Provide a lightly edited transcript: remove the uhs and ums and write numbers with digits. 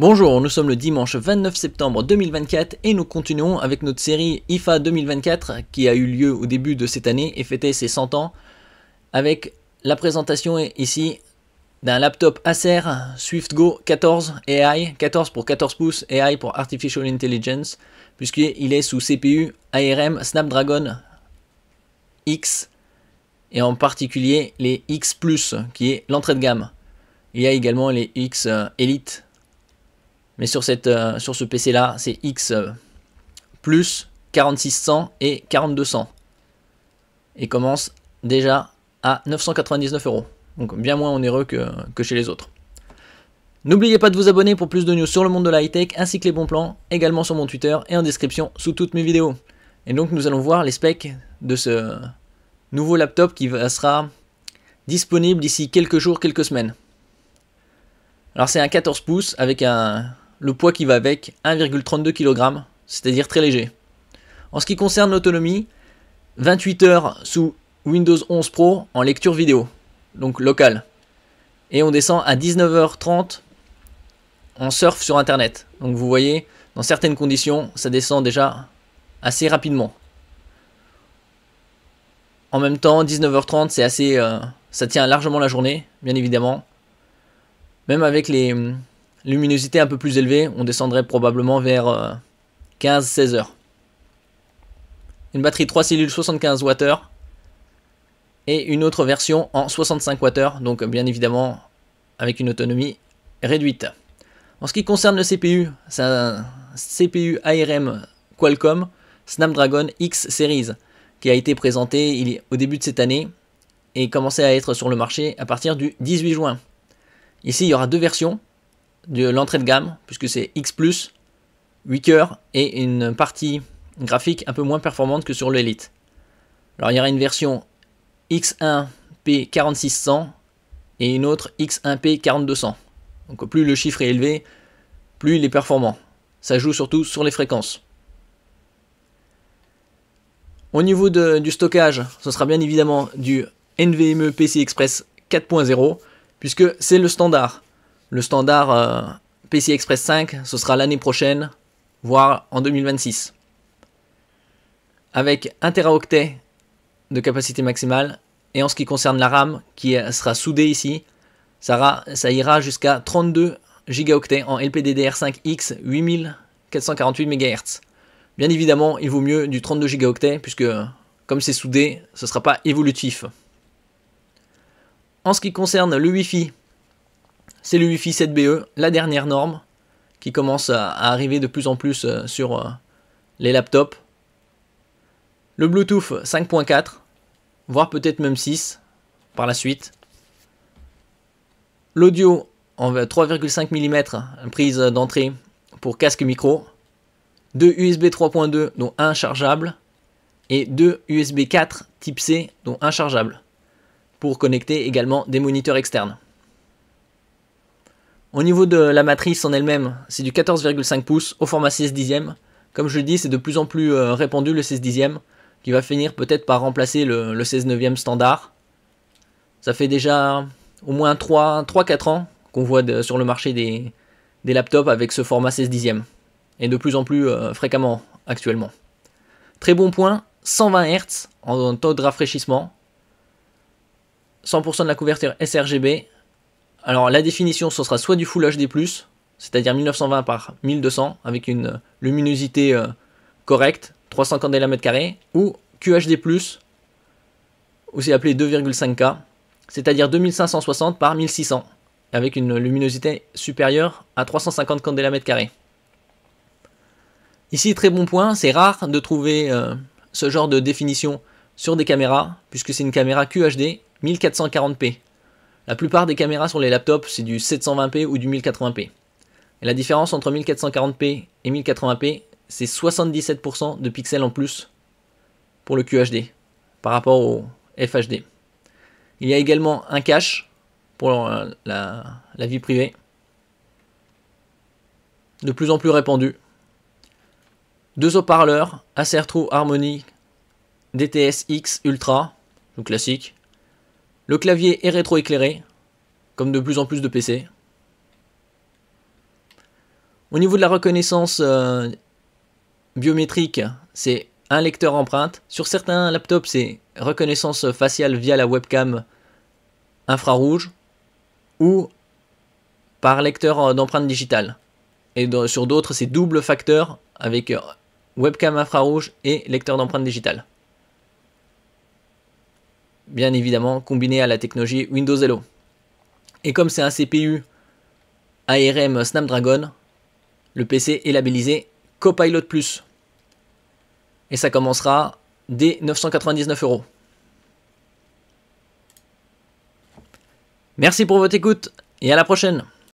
Bonjour, nous sommes le dimanche 29 septembre 2024 et nous continuons avec notre série IFA 2024 qui a eu lieu au début de cette année et fêtait ses 100 ans avec la présentation ici d'un laptop Acer SwiftGo 14 AI, 14 pour 14 pouces, AI pour Artificial Intelligence, puisqu'il est sous CPU ARM Snapdragon X et en particulier les X Plus qui est l'entrée de gamme. Il y a également les X Elite. Mais sur ce PC là, c'est X plus 4600 et 4200. Et commence déjà à 999 €. Donc bien moins onéreux que chez les autres. N'oubliez pas de vous abonner pour plus de news sur le monde de la high-tech ainsi que les bons plans, également sur mon Twitter et en description sous toutes mes vidéos. Et donc nous allons voir les specs de ce nouveau laptop qui sera disponible d'ici quelques jours, quelques semaines. Alors c'est un 14 pouces avec le poids qui va avec, 1,32 kg, c'est-à-dire très léger. En ce qui concerne l'autonomie, 28 heures sous Windows 11 Pro en lecture vidéo, donc locale. Et on descend à 19h30 en surf sur Internet. Donc vous voyez, dans certaines conditions, ça descend déjà assez rapidement. En même temps, 19h30, c'est assez, ça tient largement la journée, bien évidemment. Même avec les luminosité un peu plus élevée, on descendrait probablement vers 15-16 heures. Une batterie 3 cellules 75 Wh et une autre version en 65 Wh, donc bien évidemment avec une autonomie réduite. En ce qui concerne le CPU, c'est un CPU ARM Qualcomm Snapdragon X Series qui a été présenté au début de cette année et commencé à être sur le marché à partir du 18 juin. Ici, il y aura deux versions de l'entrée de gamme, puisque c'est X+, 8 cœurs et une partie graphique un peu moins performante que sur l'Elite. Alors il y aura une version X1P 4600 et une autre X1P 4200. Donc plus le chiffre est élevé, plus il est performant. Ça joue surtout sur les fréquences. Au niveau du stockage, ce sera bien évidemment du NVMe PCI Express 4.0, puisque c'est le standard. Le standard PCI Express 5, ce sera l'année prochaine, voire en 2026. Avec 1 Teraoctet de capacité maximale. Et en ce qui concerne la RAM, qui sera soudée ici, ça ira jusqu'à 32 Go en LPDDR5X 8448 MHz. Bien évidemment, il vaut mieux du 32 Go, puisque comme c'est soudé, ce ne sera pas évolutif. En ce qui concerne le Wi-Fi, c'est le Wi-Fi 7BE, la dernière norme, qui commence à arriver de plus en plus sur les laptops. Le Bluetooth 5.4, voire peut-être même 6 par la suite. L'audio en 3,5 mm, prise d'entrée pour casque micro. 2 USB 3.2, dont un chargeable. Et 2 USB 4 type C, dont un chargeable. Pour connecter également des moniteurs externes. Au niveau de la matrice en elle-même, c'est du 14,5 pouces au format 16 dixièmes. Comme je le dis, c'est de plus en plus répandu le 16 dixièmes, qui va finir peut-être par remplacer le 16 neuvième standard. Ça fait déjà au moins 3-4 ans qu'on voit sur le marché des laptops avec ce format 16 dixièmes. Et de plus en plus fréquemment actuellement. Très bon point, 120 Hz en taux de rafraîchissement. 100% de la couverture sRGB. Alors la définition, ce sera soit du Full HD+, c'est-à-dire 1920 par 1200 avec une luminosité correcte, 300 candela/m², ou QHD+, aussi appelé 2,5K, c'est-à-dire 2560 par 1600 avec une luminosité supérieure à 350 candela/m². Ici, très bon point, c'est rare de trouver ce genre de définition sur des caméras, puisque c'est une caméra QHD 1440p. La plupart des caméras sur les laptops, c'est du 720p ou du 1080p. Et la différence entre 1440p et 1080p, c'est 77% de pixels en plus pour le QHD par rapport au FHD. Il y a également un cache pour la vie privée, de plus en plus répandu. 2 haut-parleurs Acer True Harmony DTS-X Ultra, le classique. Le clavier est rétroéclairé, comme de plus en plus de PC. Au niveau de la reconnaissance biométrique, c'est un lecteur empreinte. Sur certains laptops, c'est reconnaissance faciale via la webcam infrarouge ou par lecteur d'empreinte digitale. Et sur d'autres, c'est double facteur avec webcam infrarouge et lecteur d'empreinte digitale. Bien évidemment, combiné à la technologie Windows Hello. Et comme c'est un CPU ARM Snapdragon, le PC est labellisé Copilot Plus. Et ça commencera dès 999 €. Merci pour votre écoute et à la prochaine.